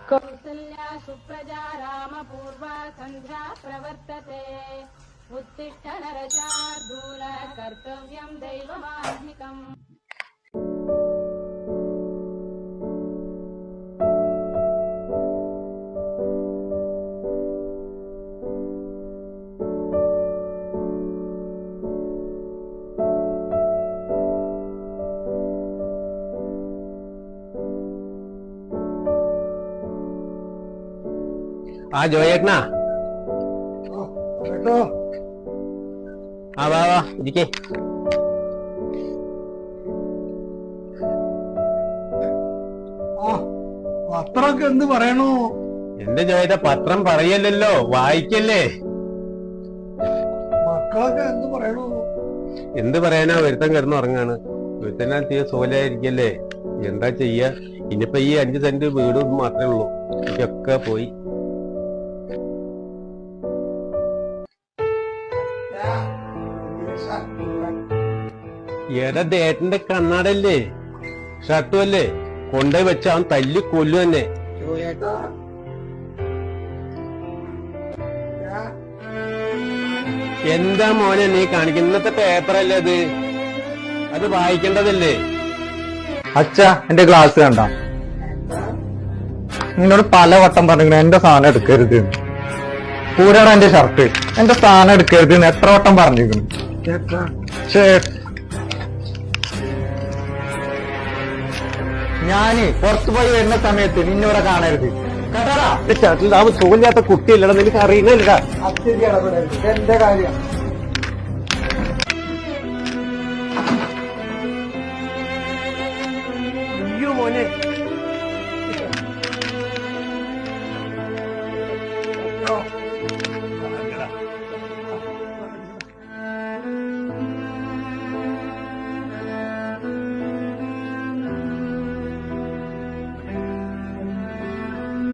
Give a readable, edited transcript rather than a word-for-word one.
कौसल्या सुप्रजा रामपूर्वा सन्ध्या प्रवर्तते उत्तिष्ठ नरशार्दूल कर्तव्यं दैवमाह्निकम् ആ ജോയേട്ടനാ ആ വാ വാ ഇരിക്കേ. പത്രമൊക്കെ എന്ത് പറയണു? എന്റെ ജോയേട്ട പത്രം പറയല്ലല്ലോ, വായിക്കല്ലേ. മക്കളൊക്കെ എന്ത് പറയണു? എന്ത് പറയാനാ, ഒരുത്തൻ കിടന്നുറങ്ങാണ്. ഒരുത്തനാൽ തീരെ സോലായിരിക്കല്ലേ. എന്താ ചെയ്യാ, ഇനിയിപ്പോ ഈ 5 സെന്റ് വീടും മാത്രമേ ഉള്ളൂ, ഇതൊക്കെ പോയി. ഏതാ ഏട്ടന്റെ കണ്ണാടല്ലേ ഷർട്ടും അല്ലേ, കൊണ്ടുപോയി വെച്ച അവൻ തല്ലി കൊല്ലു തന്നെ. എന്താ മോനെ നീ കാണിക്കുന്ന? ഇന്നത്തെ പേപ്പറല്ലേ അത്, അത് വായിക്കേണ്ടതല്ലേ. അച്ഛ എന്റെ ഗ്ലാസ് കണ്ട, നിന്നോട് പല വട്ടം പറഞ്ഞു എന്റെ സാധനം എടുക്കരുത്. കൂടെയാണ് എന്റെ ഷർട്ട്, എന്റെ സാധനം എടുക്കരുത് എത്ര വട്ടം പറഞ്ഞിരിക്കുന്നു. ഞാന് പുറത്തു പോയി വരുന്ന സമയത്ത് നിന്നിവിടെ കാണരുത് കേട്ടാ. സുഖമില്ലാത്ത കുട്ടിയല്ലടാ, നിനക്ക് അറിയുന്നില്ല. എന്റെ കാര്യം അയ്യോ മോനെ, ഓ